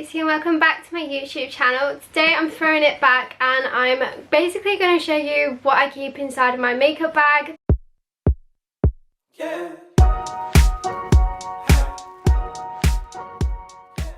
Lucy and welcome back to my YouTube channel. Today I'm throwing it back and I'm basically going to show you what I keep inside of my makeup bag. Yeah.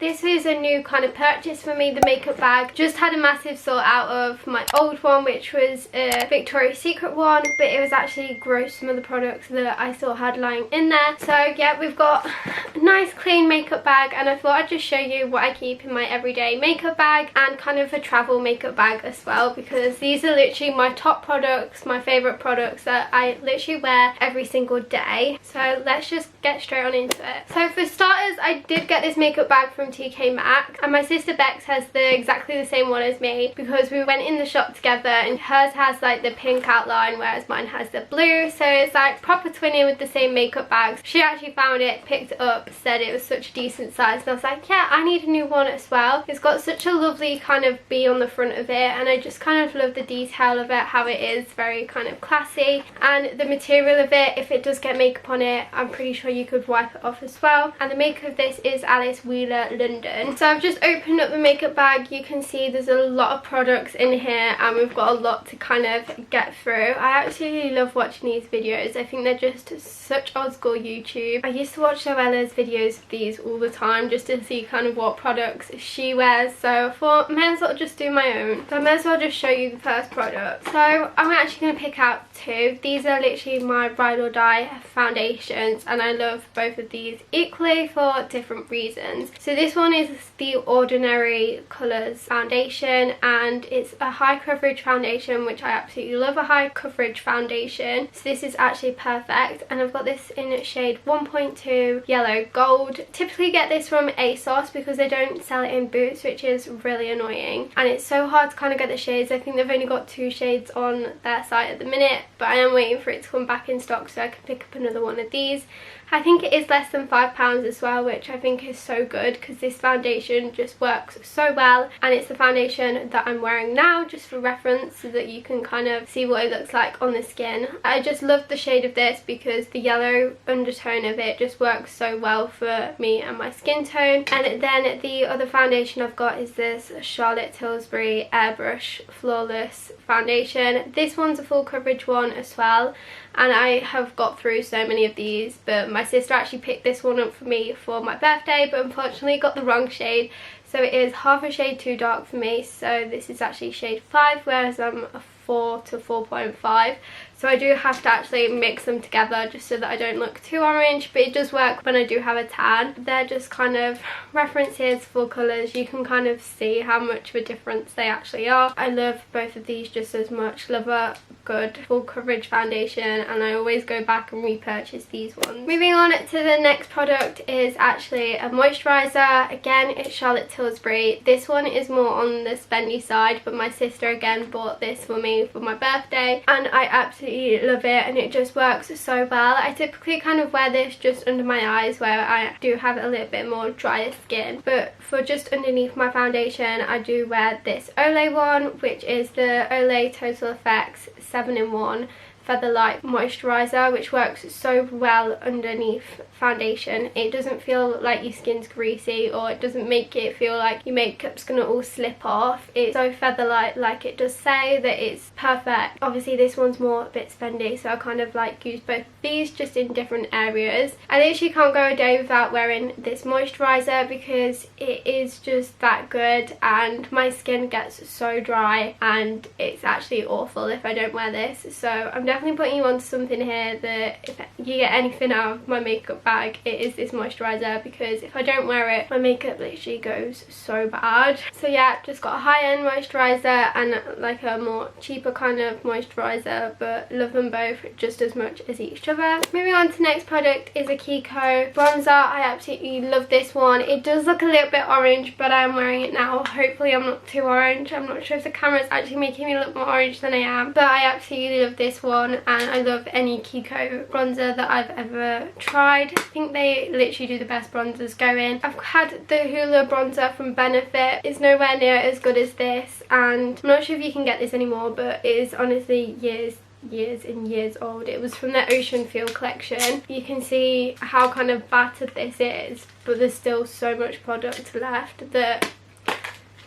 This is a new kind of purchase for me, the makeup bag. Just had a massive sort out of my old one, which was a Victoria's Secret one, but it was actually gross, some of the products that I still had lying in there. So yeah, we've got a nice clean makeup bag, and I thought I'd just show you what I keep in my everyday makeup bag and kind of a travel makeup bag as well, because these are literally my top products, my favourite products that I literally wear every single day. So let's just get straight on into it. So for starters, I did get this makeup bag from TK Maxx, and my sister Bex has exactly the same one as me because we went in the shop together, and hers has like the pink outline whereas mine has the blue, so it's like proper twinning with the same makeup bags. She actually found it, picked it up, said it was such a decent size, and I was like, yeah, I need a new one as well. It's got such a lovely kind of bee on the front of it, and I just kind of love the detail of it, how it is very kind of classy, and the material of it, if it does get makeup on it, I'm pretty sure you could wipe it off as well. And the maker of this is Alice Wheeler London. So I've just opened up the makeup bag. You can see there's a lot of products in here and we've got a lot to kind of get through. I absolutely love watching these videos. I think they're just such old school YouTube. I used to watch Noella's videos of these all the time just to see kind of what products she wears, so I thought I may as well just do my own. So I may as well just show you the first product. So I'm actually going to pick out two. These are literally my ride or die foundations, and I love both of these equally for different reasons. So this one is the Ordinary Colours foundation, and it's a high coverage foundation, which I absolutely love a high coverage foundation. So this is actually perfect, and I've got this in shade 1.2 yellow gold. Typically get this from ASOS because they don't sell it in Boots, which is really annoying, and it's so hard to kind of get the shades. I think they've only got 2 shades on their site at the minute, but I am waiting for it to come back in stock so I can pick up another one of these. I think it is less than £5 as well, which I think is so good because this foundation just works so well, and it's the foundation that I'm wearing now, just for reference, so that you can kind of see what it looks like on the skin. I just love the shade of this because the yellow undertone of it just works so well for me and my skin tone. And then the other foundation I've got is this Charlotte Tillsbury Airbrush Flawless foundation. This one's a full coverage one as well, and I have got through so many of these, but my sister actually picked this one up for me for my birthday, but unfortunately got the wrong shade, so it is half a shade too dark for me. So this is actually shade 5, whereas I'm a 4 to 4.5, so I do have to actually mix them together just so that I don't look too orange, but it does work when I do have a tan. They're just kind of references for colours. You can kind of see how much of a difference they actually are. I love both of these just as much. Love a good full coverage foundation, and I always go back and repurchase these ones. Moving on to the next product is actually a moisturiser. Again, it's Charlotte Tilbury. This one is more on the spendy side, but my sister again bought this for me for my birthday, and I absolutely love it, and it just works so well. I typically kind of wear this just under my eyes where I do have a little bit more drier skin, but for just underneath my foundation I do wear this Olay one, which is the Olay Total Effects 7-in-1 Feather Light Moisturizer, which works so well underneath foundation. It doesn't feel like your skin's greasy, or it doesn't make it feel like your makeup's gonna all slip off. It's so feather light, like it does say, that it's perfect. Obviously this one's more a bit spendy, so I kind of like use both of these just in different areas. I literally can't go a day without wearing this moisturizer because it is just that good, and my skin gets so dry and it's actually awful if I don't wear this. So I'm definitely putting you onto something here, that if you get anything out of my makeup bag, it is this moisturizer, because if I don't wear it my makeup literally goes so bad. So yeah, just got a high-end moisturizer and like a more cheaper kind of moisturizer, but love them both just as much as each other. Moving on to the next product is a Kiko Bronzer. I absolutely love this one. It does look a little bit orange, but I'm wearing it now. Hopefully I'm not too orange. I'm not sure if the camera is actually making me look more orange than I am, but I absolutely love this one, and I love any Kiko bronzer that I've ever tried. I think they literally do the best bronzers going. I've had the Hula Bronzer from Benefit. It's nowhere near as good as this, and I'm not sure if you can get this anymore, but it is honestly years years and years old. It was from their Ocean Feel collection. You can see how kind of battered this is, but there's still so much product left that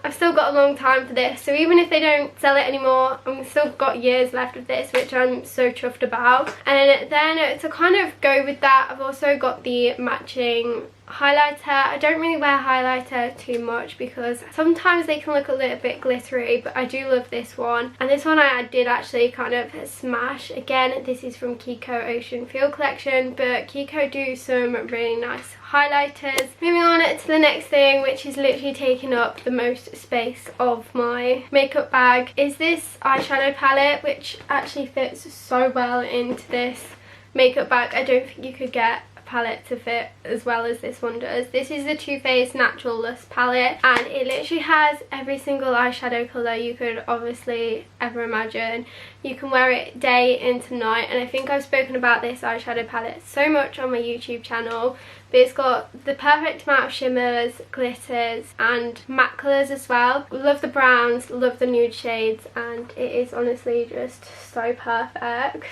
I've still got a long time for this. So even if they don't sell it anymore, I've still got years left of this, which I'm so chuffed about. And then to kind of go with that, I've also got the matching highlighter. I don't really wear highlighter too much because sometimes they can look a little bit glittery, but I do love this one. And this one I did actually kind of smash. Again, this is from Kiko Ocean Feel collection, but Kiko do some really nice highlighters. Moving on to the next thing, which is literally taking up the most space of my makeup bag, is this eyeshadow palette, which actually fits so well into this makeup bag. I don't think you could get palette to fit as well as this one does. This is the Too Faced Natural Lust palette, and it literally has every single eyeshadow colour you could obviously ever imagine. You can wear it day into night, and I think I've spoken about this eyeshadow palette so much on my YouTube channel, but it's got the perfect amount of shimmers, glitters and matte colours as well. Love the browns, love the nude shades, and it is honestly just so perfect.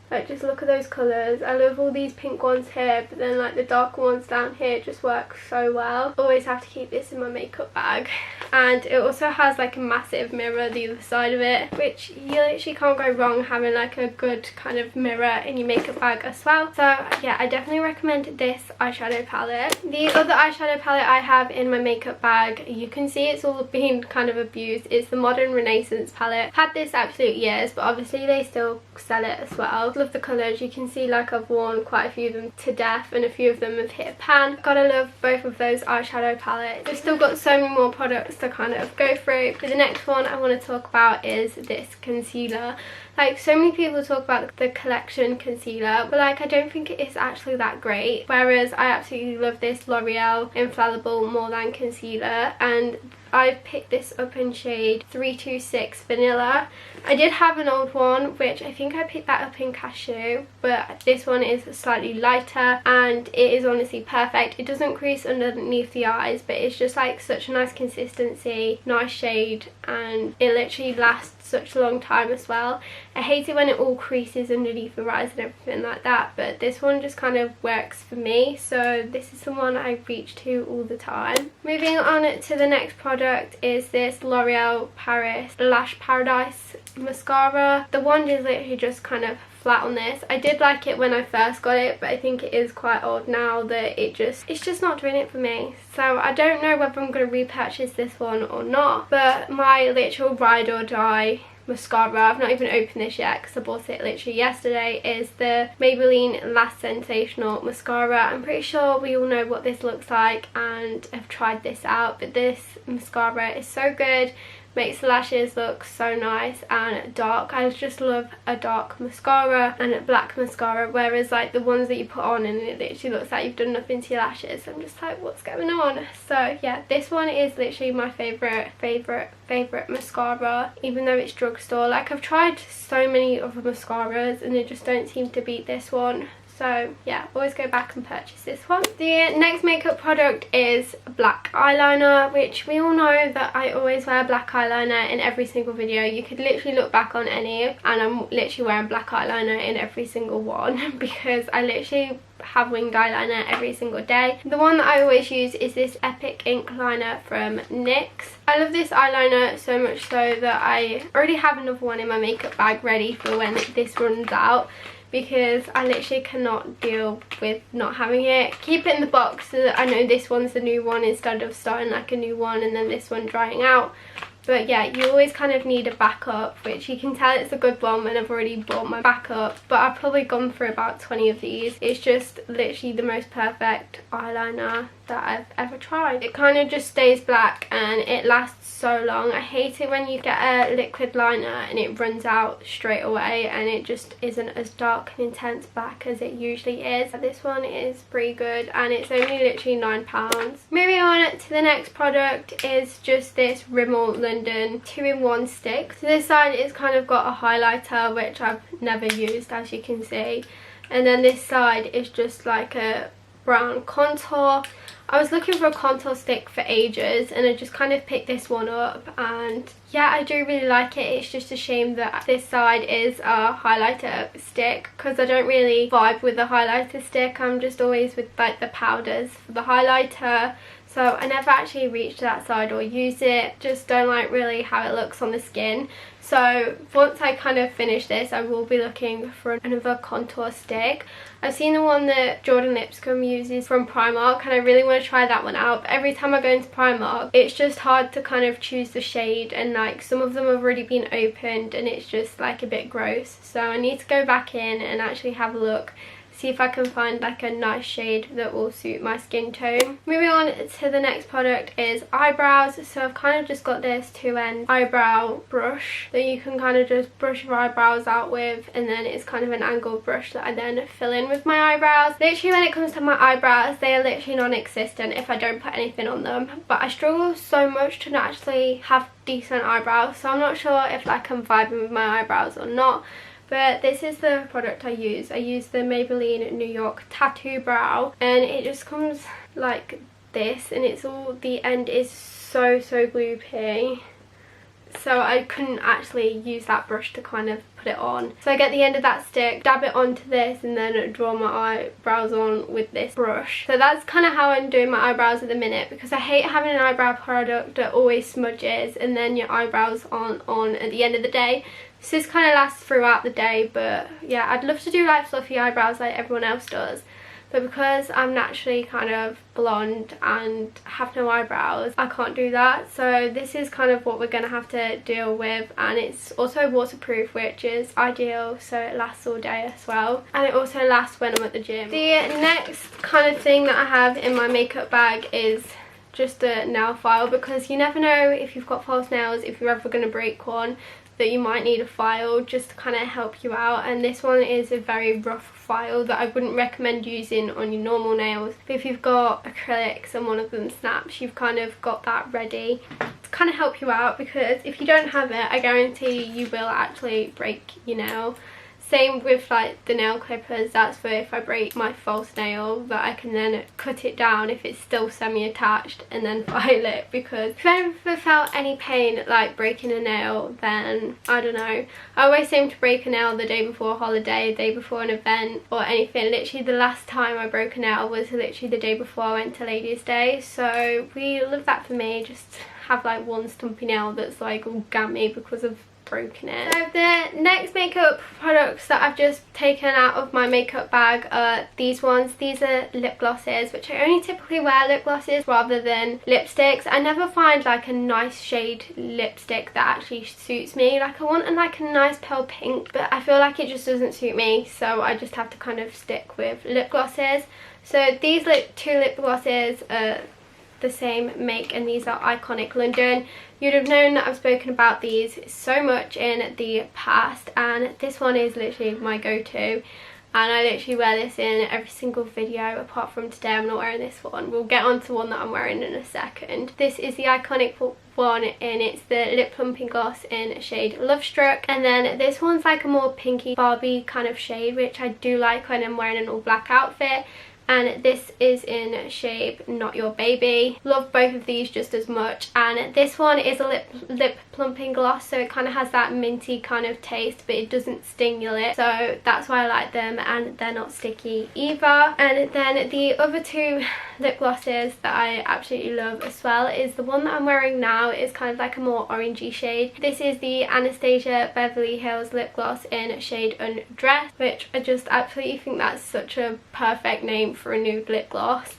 Like, just look at those colours. I love all these pink ones here, but then like the darker ones down here just work so well. Always have to keep this in my makeup bag. And it also has like a massive mirror the other side of it, which you literally can't go wrong having like a good kind of mirror in your makeup bag as well. So yeah, I definitely recommend this eyeshadow palette. The other eyeshadow palette I have in my makeup bag, you can see it's all been kind of abused, is the Modern Renaissance palette. Had this absolute years, but obviously they still sell it as well. Love the colours. You can see like I've worn quite a few of them to death, and a few of them have hit a pan. Gotta love both of those eyeshadow palettes. I've still got so many more products to kind of go through, but the next one I want to talk about is this concealer. Like, so many people talk about the collection concealer, but like I don't think it is actually that great, whereas I absolutely love this L'Oreal Infallible More Than concealer, and I picked this up in shade 326 Vanilla. I did have an old one, which I think I picked that up in Cashew, but this one is slightly lighter and it is honestly perfect. It doesn't crease underneath the eyes, but it's just like such a nice consistency, nice shade, and it literally lasts such a long time as well. I hate it when it all creases underneath the eyes and everything like that, but this one just kind of works for me, so this is the one I reach to all the time. Moving on to the next product is this L'Oreal Paris Lash Paradise mascara. The wand is literally just kind of flat on this. I did like it when I first got it, but I think it is quite old now that it's just not doing it for me. So I don't know whether I'm going to repurchase this one or not, but my literal ride or die mascara, I've not even opened this yet because I bought it literally yesterday, is the Maybelline Lash Sensational mascara. I'm pretty sure we all know what this looks like and have tried this out, but this mascara is so good. Makes the lashes look so nice and dark. I just love a dark mascara and a black mascara, whereas like the ones that you put on and it literally looks like you've done nothing to your lashes. I'm just like, what's going on? So yeah, this one is literally my favorite mascara, even though it's drugstore. Like, I've tried so many other mascaras and they just don't seem to beat this one. So yeah, always go back and purchase this one. The next makeup product is black eyeliner, which we all know that I always wear black eyeliner in every single video. You could literally look back on any and I'm literally wearing black eyeliner in every single one because I literally have winged eyeliner every single day. The one that I always use is this Epic Ink liner from NYX. I love this eyeliner so much so that I already have another one in my makeup bag ready for when this runs out, because I literally cannot deal with not having it. Keep it in the box so that I know this one's the new one instead of starting like a new one and then this one drying out. But yeah, you always kind of need a backup, which you can tell it's a good one when I've already bought my backup. But I've probably gone through about 20 of these. It's just literally the most perfect eyeliner that I've ever tried. It kind of just stays black and it lasts so long. I hate it when you get a liquid liner and it runs out straight away and it just isn't as dark and intense black as it usually is. This one is pretty good and it's only literally £9. Moving on to the next product is just this Rimmel London 2-in-1 stick. So this side is kind of got a highlighter, which I've never used, as you can see, and then this side is just like a brown contour. I was looking for a contour stick for ages and I just kind of picked this one up, and yeah, I do really like it. It's just a shame that this side is a highlighter stick because I don't really vibe with the highlighter stick. I'm just always with like the powders for the highlighter, so I never actually reached that side or use it. Just don't like really how it looks on the skin. So once I kind of finish this, I will be looking for another contour stick. I've seen the one that Jordan Lipscomb uses from Primark and I really want to try that one out. But every time I go into Primark, it's just hard to kind of choose the shade, and like some of them have already been opened and it's just like a bit gross. So I need to go back in and actually have a look, see if I can find like a nice shade that will suit my skin tone. Moving on to the next product is eyebrows. So I've kind of just got this 2-end eyebrow brush that you can kind of just brush your eyebrows out with, and then it's kind of an angled brush that I then fill in with my eyebrows. Literally when it comes to my eyebrows, they are literally non-existent if I don't put anything on them, but I struggle so much to actually have decent eyebrows, so I'm not sure if like I'm vibing with my eyebrows or not. But this is the product I use. I use the Maybelline New York Tattoo Brow, and it just comes like this, and it's all, the end is so gloopy, so I couldn't actually use that brush to kind of put it on. So I get the end of that stick, dab it onto this, and then draw my eyebrows on with this brush. So that's kind of how I'm doing my eyebrows at the minute, because I hate having an eyebrow product that always smudges and then your eyebrows aren't on at the end of the day. So this kind of lasts throughout the day, but yeah, I'd love to do like fluffy eyebrows like everyone else does. But because I'm naturally kind of blonde and have no eyebrows, I can't do that. So this is kind of what we're going to have to deal with, and it's also waterproof, which is ideal, so it lasts all day as well. And it also lasts when I'm at the gym. The next kind of thing that I have in my makeup bag is just a nail file, because you never know if you've got false nails, if you're ever going to break one, that you might need a file just to kind of help you out. And this one is a very rough file that I wouldn't recommend using on your normal nails, but if you've got acrylics and one of them snaps, you've kind of got that ready to kind of help you out, because if you don't have it, I guarantee you will actually break your nail. Same with like the nail clippers, that's for if I break my false nail, that I can then cut it down if it's still semi-attached and then file it. Because if I ever felt any pain like breaking a nail, then I don't know, I always seem to break a nail the day before a holiday, the day before an event or anything. Literally the last time I broke a nail was literally the day before I went to Ladies' Day, so we love that for me, just have like one stumpy nail that's like all gammy because of broken it. So the next makeup products that I've just taken out of my makeup bag are these ones. These are lip glosses, which I only typically wear lip glosses rather than lipsticks. I never find like a nice shade lipstick that actually suits me. Like I want a nice pale pink, but I feel like it just doesn't suit me, so I just have to kind of stick with lip glosses. So these two lip glosses are the same make, and these are Iconic London. You'd have known that I've spoken about these so much in the past, and this one is literally my go-to, and I literally wear this in every single video apart from today. I'm not wearing this one. We'll get on to one that I'm wearing in a second. This is the Iconic one, and it's the lip plumping gloss in shade Love Struck, and then this one's like a more pinky Barbie kind of shade, which I do like when I'm wearing an all black outfit. And this is in shade Not Your Baby. Love both of these just as much. And this one is a lip plumping gloss, so it kind of has that minty kind of taste, but it doesn't sting your lip, so that's why I like them, and they're not sticky either. And then the other two lip glosses that I absolutely love as well is the one that I'm wearing now. Is kind of like a more orangey shade. This is the Anastasia Beverly Hills lip gloss in shade Undress, which I just absolutely think that's such a perfect name for a nude lip gloss.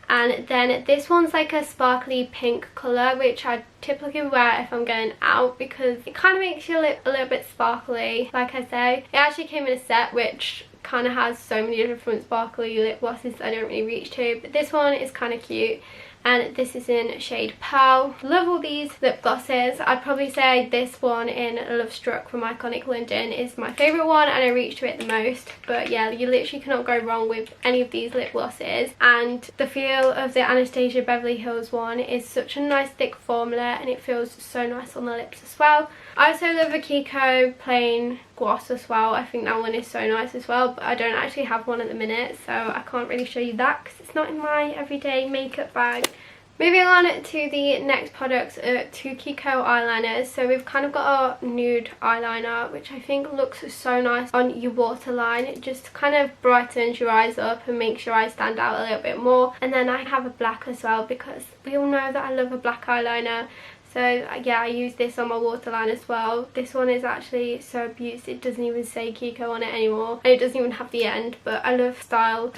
And then this one's like a sparkly pink colour, which I typically wear if I'm going out because it kind of makes your lip a little bit sparkly. Like I say, it actually came in a set which kind of has so many different sparkly lip glosses that I don't really reach to, but this one is kind of cute. and this is in shade Pearl. Love all these lip glosses. I'd probably say this one in Love Struck from Iconic London is my favourite one, and I reach to it the most. But yeah, you literally cannot go wrong with any of these lip glosses, and the feel of the Anastasia Beverly Hills one is such a nice thick formula, and it feels so nice on the lips as well. I also love a Kiko plain gloss as well. I think that one is so nice as well, but I don't actually have one at the minute, so I can't really show you that because it's not in my everyday makeup bag. Moving on to the next products are Tukico Eyeliners. So we've kind of got a nude eyeliner, which I think looks so nice on your waterline. It just kind of brightens your eyes up and makes your eyes stand out a little bit more. And then I have a black as well, because we all know that I love a black eyeliner. So yeah, I use this on my waterline as well. This one is actually so abused, it doesn't even say Kiko on it anymore. And it doesn't even have the end, but I love style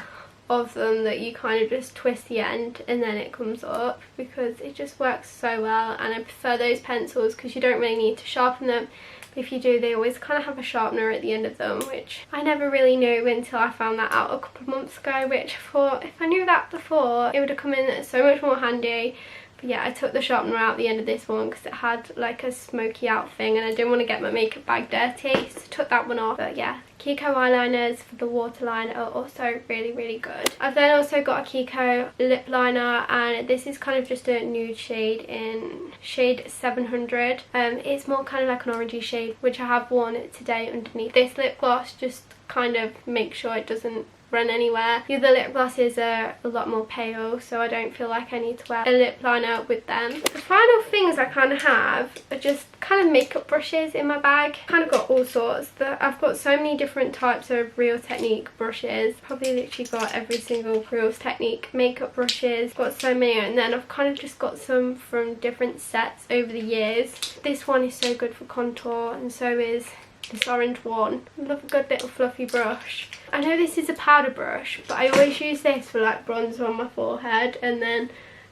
of them that you kind of just twist the end and then it comes up, because it just works so well. And I prefer those pencils because you don't really need to sharpen them. But if you do, they always kind of have a sharpener at the end of them, which I never really knew until I found that out a couple of months ago, which I thought if I knew that before it would have come in so much more handy. Yeah, I took the sharpener out the end of this one because it had like a smoky out thing and I didn't want to get my makeup bag dirty, so I took that one off. But yeah, Kiko eyeliners for the waterline are also really good. I've then also got a Kiko lip liner, and this is kind of just a nude shade in shade 700. It's more kind of like an orangey shade, which I have worn today underneath this lip gloss, just kind of make sure it doesn't run anywhere. The other lip glosses are a lot more pale, so I don't feel like I need to wear a lip liner with them. The final things I kind of have are just kind of makeup brushes in my bag. Kind of got all sorts. I've got so many different types of Real Technique brushes. Probably literally got every single Real Technique makeup brushes. Got so many, and then I've kind of just got some from different sets over the years. This one is so good for contour, and so is this orange one. I love a good little fluffy brush. I know this is a powder brush, but I always use this for like bronzer on my forehead, and then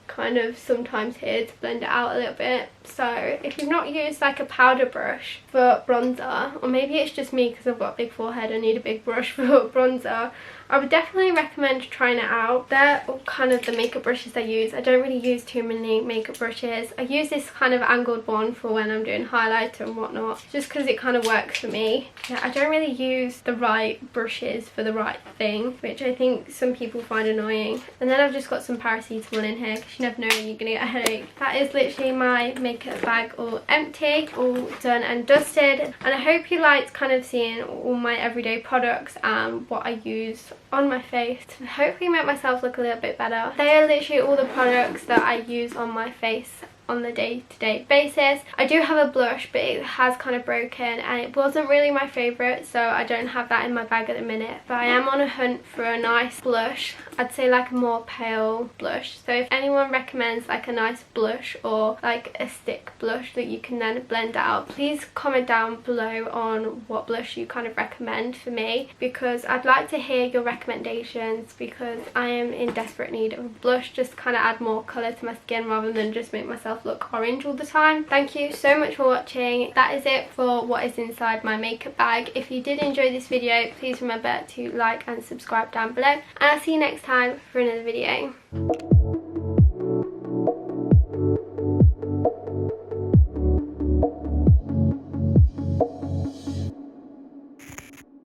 kind of sometimes here to blend it out a little bit. So if you've not used like a powder brush for bronzer, or maybe it's just me because I've got a big forehead, I need a big brush for bronzer, I would definitely recommend trying it out. They're all kind of the makeup brushes I use. I don't really use too many makeup brushes. I use this kind of angled one for when I'm doing highlighter and whatnot, just because it kind of works for me. Yeah, I don't really use the right brushes for the right thing, which I think some people find annoying. And then I've just got some paracetamol in here because you never know when you're gonna get a headache. That is literally my makeup bag all empty, all done and dusted. And I hope you liked kind of seeing all my everyday products and what I use on my face to hopefully make myself look a little bit better. They are literally all the products that I use on my face on the day-to-day basis. I do have a blush, but it has kind of broken and it wasn't really my favourite, so I don't have that in my bag at the minute. But I am on a hunt for a nice blush. I'd say like a more pale blush. So if anyone recommends like a nice blush or like a stick blush that you can then blend out, please comment down below on what blush you kind of recommend for me, because I'd like to hear your recommendations, because I am in desperate need of a blush just to kind of add more colour to my skin rather than just make myself look orange all the time. Thank you so much for watching. That is it for what is inside my makeup bag. If you did enjoy this video, please remember to like and subscribe down below, and I'll see you next time for another video.